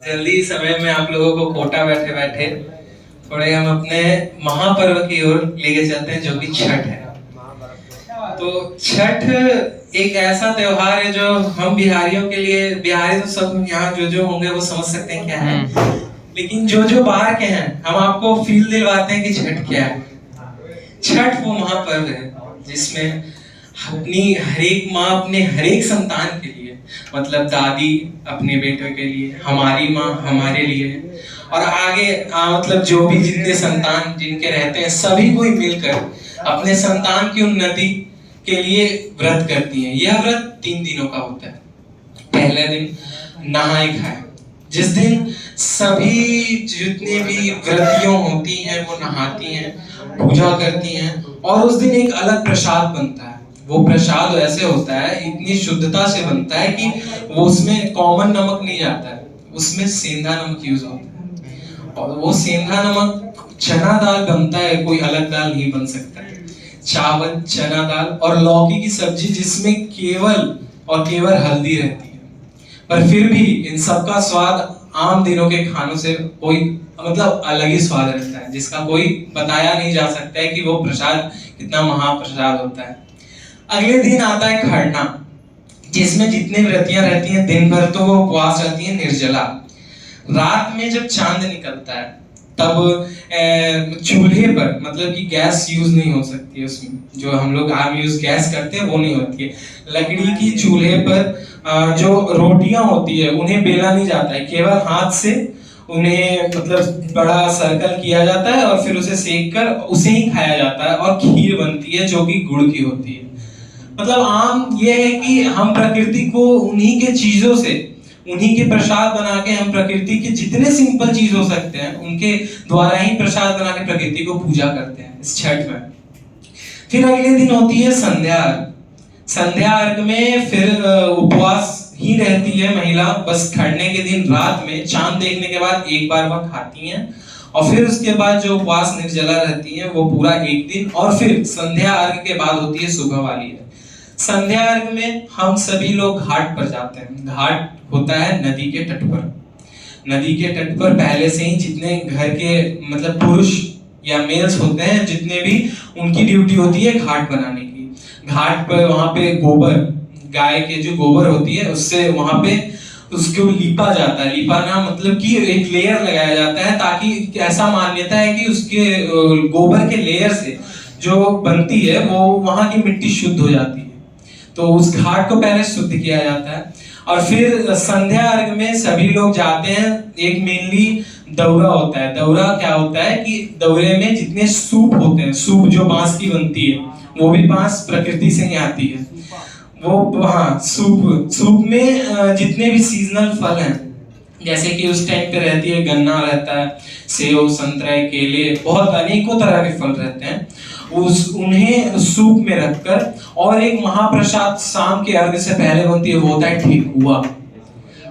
जल्दी समय में आप लोगों को कोटा बैठे बैठे थोड़े हम अपने महापर्व की ओर लेके चलते हैं, जो कि छठ है। तो छठ एक ऐसा त्योहार है जो हम बिहारियों के लिए, बिहारी तो सब यहाँ जो होंगे वो समझ सकते हैं क्या है, लेकिन जो बाहर के हैं हम आपको फील दिलवाते हैं कि छठ क्या है। छठ वो महापर्व है जिसमें अपनी हरेक माँ अपने हरेक संतान के लिए, मतलब दादी अपने बेटे के लिए, हमारी माँ हमारे लिए, और आगे मतलब जो भी जितने संतान जिनके रहते हैं सभी कोई मिलकर अपने संतान की उन्नति के लिए व्रत करती हैं। यह व्रत 3 दिनों का होता है। पहले दिन नहाए खाए, जिस दिन सभी जितने भी व्रतियों होती हैं वो नहाती हैं, पूजा करती हैं, और उस दिन एक अलग प्रसाद बनता है। वो प्रसाद ऐसे होता है, इतनी शुद्धता से बनता है कि वो उसमें कॉमन नमक नहीं जाता है, उसमें सेंधा नमक यूज होता है। और वो सेंधा नमक चना दाल बनता है, कोई अलग दाल नहीं बन सकता है। चावल, चना दाल और लौकी की सब्जी जिसमें केवल और केवल हल्दी रहती है, पर फिर भी इन सबका स्वाद आम दिनों के खानों से कोई मतलब अलग ही स्वाद रहता है, जिसका कोई बताया नहीं जा सकता है कि वो प्रसाद कितना महाप्रसाद होता है। अगले दिन आता है खरना, जिसमें जितने व्रतियां रहती हैं दिन भर तो वो उपवास रहती हैं, निर्जला। रात में जब चांद निकलता है तब चूल्हे पर, मतलब कि गैस यूज नहीं हो सकती है उसमें, जो हम लोग आम यूज गैस करते हैं वो नहीं होती है। लकड़ी की चूल्हे पर जो रोटियां होती है उन्हें बेला नहीं जाता है, केवल हाथ से उन्हें मतलब बड़ा सर्कल किया जाता है और फिर उसे सेक कर उसे ही खाया जाता है। और खीर बनती है जो कि गुड़ की होती है। मतलब आम ये है कि हम प्रकृति को उन्हीं के चीजों से, उन्हीं के प्रसाद बना के, हम प्रकृति के जितने सिंपल चीज हो सकते हैं उनके द्वारा ही प्रसाद बना के प्रकृति को पूजा करते हैं इस छठ में। फिर अगले दिन होती है संध्या अर्घ। संध्या अर्घ में फिर उपवास ही रहती है महिला, बस खरने के दिन रात में चांद देखने के बाद एक बार वह खाती हैं, और फिर उसके बाद जो उपवास निर्जला रहती हैं वो पूरा एक दिन, और फिर संध्या अर्घ के बाद होती है सुबह वाली अर्घ। संध्या अर्घ में हम सभी लोग घाट पर जाते हैं। घाट होता है नदी के तट पर। नदी के तट पर पहले से ही जितने घर के मतलब पुरुष या मेल्स होते हैं, जितने भी, उनकी ड्यूटी होती है घाट बनाने की। घाट पर वहां पे गोबर, गाय के जो गोबर होती है उससे वहां पे उसको लीपा जाता है। लीपाना मतलब कि एक लेयर लगाया जाता है, ताकि ऐसा मान्यता है कि उसके गोबर के लेयर से जो बनती है वो वहां की मिट्टी शुद्ध हो जाती है। तो उस घाट को पहले शुद्ध किया जाता है, और फिर संध्या अर्घ में सभी लोग जाते हैं। एक मेनली दौरा होता है। दौरा क्या होता है कि दौरे में जितने सूप होते हैं, सूप जो बांस की बनती है, वो भी बांस प्रकृति से ही आती है, वो हाँ सूप में जितने भी सीजनल फल हैं, जैसे कि उस टाइम पे रहती है गन्ना रहता है, सेब, संतरे, केले, बहुत अनेकों तरह के फल रहते हैं, उन्हें सूप में रखकर, और एक महाप्रसाद शाम के अर्घ से पहले बनती है, वो होता है ठेकुआ।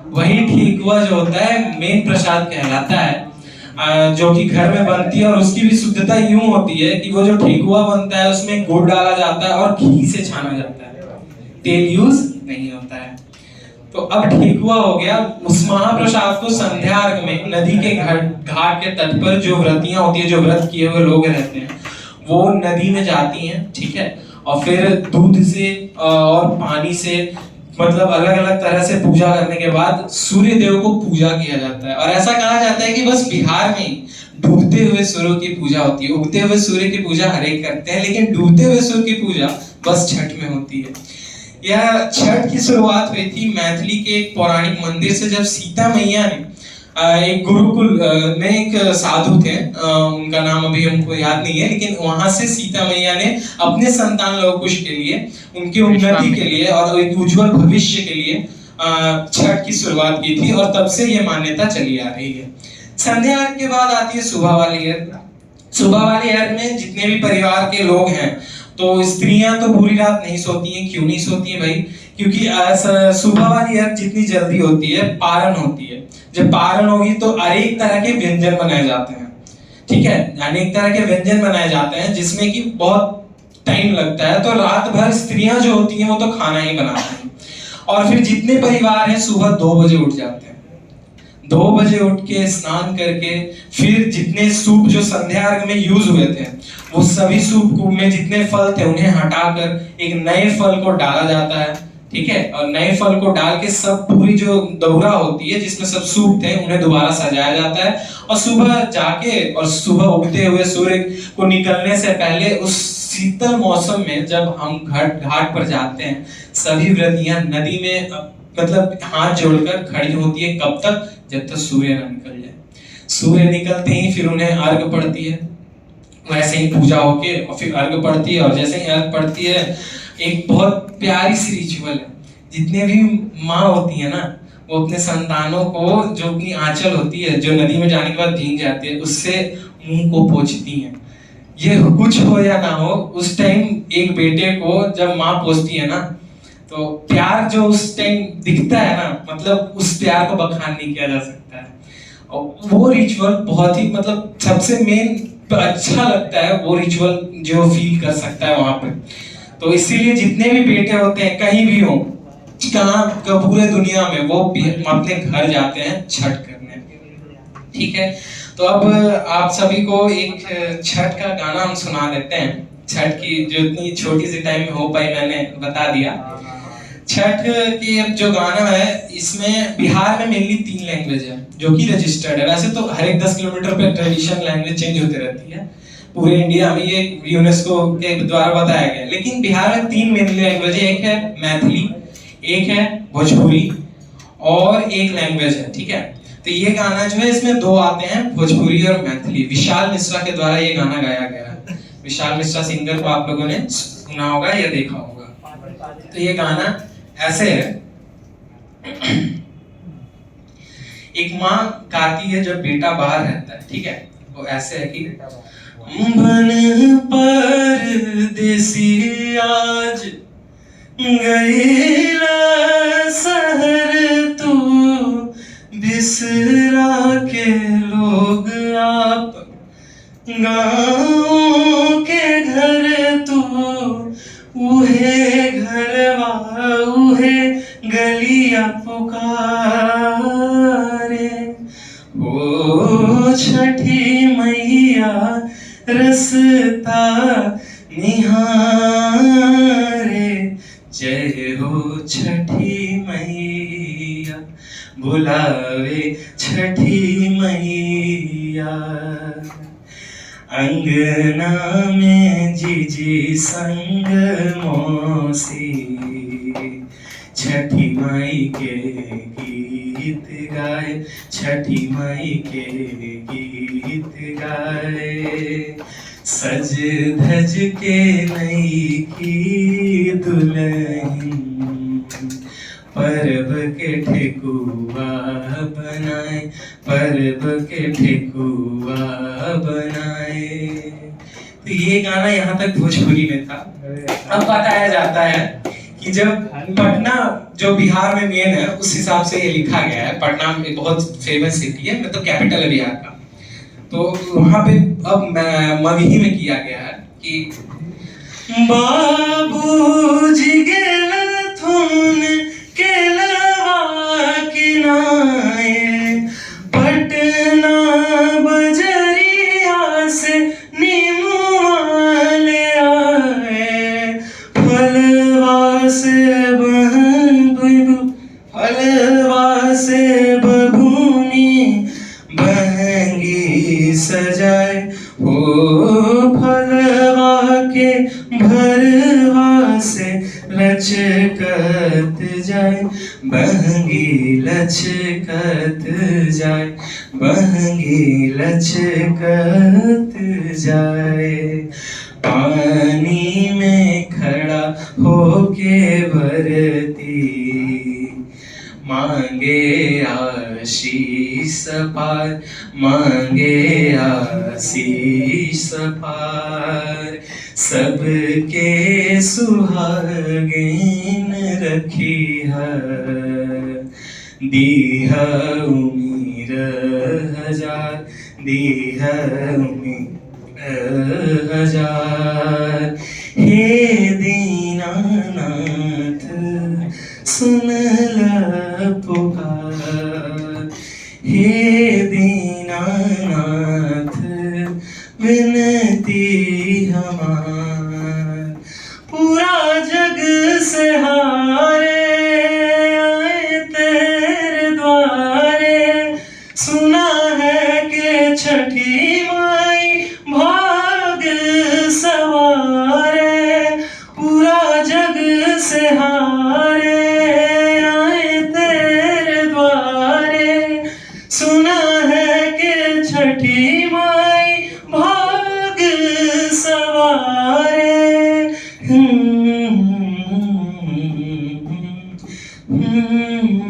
वही ठेकुआ जो होता है मेन प्रसाद कहलाता है, जो कि घर में बनती है। और उसकी भी शुद्धता यूं होती है कि वो जो ठेकुआ बनता है उसमें गुड़ डाला जाता है और घी से छाना जाता है, तेल यूज नहीं होता है। तो अब ठेकुआ हो गया। उस महाप्रसाद को संध्या अर्घ में नदी के घाट के तट पर जो व्रतियां होती है, जो व्रत किए हुए लोग रहते हैं, वो नदी में जाती हैं, ठीक है, और फिर दूध से और पानी से, मतलब अलग अलग तरह से पूजा करने के बाद सूर्य देव को पूजा किया जाता है। और ऐसा कहा जाता है कि बस बिहार में डूबते हुए सूर्य की पूजा होती है। उगते हुए सूर्य की पूजा हर एक करते हैं, लेकिन डूबते हुए सूर्य की पूजा बस छठ में होती है। यह छठ की शुरुआत हुई थी मैथिली के एक पौराणिक मंदिर से, जब सीता मैया ने एक गुरुकुल में एक साधु थे, उनका नाम अभी हमको याद नहीं है, लेकिन वहां से सीता मैया ने अपने संतान लवकुश के लिए, उनकी उन्नति के लिए और एक उज्जवल भविष्य के लिए छठ की शुरुआत की थी, और तब से ये मान्यता चली आ रही है। संध्या अर्घ के बाद आती है सुबह वाली अर्घ। सुबह वाली अर्घ में जितने भी परिवार के लोग हैं, तो स्त्रियां तो पूरी रात नहीं सोती हैं। क्यों नहीं सोती हैं भाई? क्योंकि सुबह वाली अर्घ जितनी जल्दी होती है, पारण होती है। जब पारण होगी तो अनेक तरह के व्यंजन बनाए जाते हैं, ठीक है, अनेक तरह के व्यंजन बनाए जाते हैं जिसमें कि बहुत टाइम लगता है। तो रात भर स्त्रियां जो होती हैं वो तो खाना ही बनाती हैं, और फिर जितने परिवार हैं सुबह 2 बजे उठ जाते हैं। 2 बजे उठ के स्नान करके फिर जितने सूप जो संध्या अर्घ में यूज हुए थे वो सभी सूप में जितने फल थे उन्हें हटाकर एक नए फल को डाला जाता है, ठीक है। और नए फल को डाल के सब पूरी जो दौरा होती है जिसमें सब सूप थे उन्हें दोबारा सजाया जाता है। और सुबह जाके और सुबह उगते हुए सूर्य को निकलने से पहले उस शीतल मौसम में जब हम घाट पर जाते हैं, सभी व्रतियां नदी में मतलब हाथ जोड़कर खड़ी होती है। कब तक? जब तक सूर्य ना निकल जाए। सूर्य निकलते ही फिर उन्हें अर्घ पड़ती है, वैसे ही पूजा होके और फिर अर्घ पड़ती है। और जैसे ही अर्घ पड़ती है एक बहुत प्यारी सी रिचुअल है। जितने भी माँ होती है ना वो अपने संतानों को जो अपनी आंचल होती है जो नदी में जाने के बाद भीग जाती है उससे मुंह को पोंछती हैं। ये कुछ हो या ना हो उस टाइम एक बेटे को जब माँ पोंछती है ना तो प्यार जो उस टाइम दिखता है ना, मतलब उस प्यार को बखान नहीं किया जा सकता है। और वो रिचुअल बहुत ही मतलब सबसे मेन अच्छा लगता है, वो रिचुअल जो फील कर सकता है वहां पे। तो इसीलिए जितने भी बेटे होते हैं कहीं भी हो, कहाँ पूरे दुनिया में, वो अपने घर जाते हैं छठ करने, ठीक है। तो अब आप सभी को एक छठ का गाना हम सुना देते हैं। छठ की जो इतनी छोटी सी टाइम में हो पाई मैंने बता दिया। छठ के जो गाना है इसमें बिहार में मेनली 3 लैंग्वेज है जो कि रजिस्टर्ड है। वैसे तो हर एक 10 किलोमीटर पे ट्रेडिशनल लैंग्वेज चेंज होती रहती है पूरे इंडिया में, ये यूनेस्को के द्वारा बताया गया है। लेकिन बिहार में 3 मेन लैंग्वेज है, एक है मैथिली, एक है भोजपुरी और एक लैंग्वेज है, ठीक है। तो ये गाना जो है इसमें 2 आते हैं, भोजपुरी और मैथिली। विशाल मिश्रा के द्वारा ये गाना गाया गया है। विशाल मिश्रा सिंगर को आप लोगों ने सुना होगा या देखा होगा। तो ये गाना ऐसे है। एक माँ गाती है जब बेटा बाहर रहता है, ठीक है। वो ऐसे है कि बन परदेसी आज गईला शहर तू, बिसरा के लोग आप गाँव के घर तू, उहे घरवा उहे गलिया पुकारे। ओ छठी मैया रसता निहारे, जय हो छठी मैया बुलावे छठी मैया। अंगना में जीजी संग मौसी, छठी माई के गीत गाए, छठी माई के गीत गाए। सज धज के नई की दुल्हन, पर्व के ठेकुआ बनाए, पर्व के ठेकुआ बनाए। तो ये गाना यहाँ तक भोजपुरी में था। अब बताया जाता है कि जब पटना जो बिहार में मेन है उस हिसाब से ये लिखा गया है। पटना में बहुत फेमस सिटी है, मतलब कैपिटल है बिहार का। तो वहां पे अब मगही में किया गया है कि बाबूजी गेलथुन केलवा किनाए, पटना बजरिया से नीमुआ ले आए, फलवा से फलवा से बबूनी बहंगी सजाए। हो फलवा के भरवा से लचकत जाए, बहंगी लचकत जाए, बहंगी लचकत जाए। पानी में खड़ा होके बरती, मांगे आशीष पार, मांगे आशीष पार। सबके सुहागिन रखी है, दीह उमीर हजार, दीह उमीर हजार। हे दीनानाथ सुन ल पुकार, हे दीनानाथ विनती हमार। पूरा जग से हारे आए तेरे द्वारे, सुना है कि छठी माई भाग सवारे। पूरा जग से हारे आए तेरे द्वारे, सुना है कि छठी माई भाग सवारे। Hmm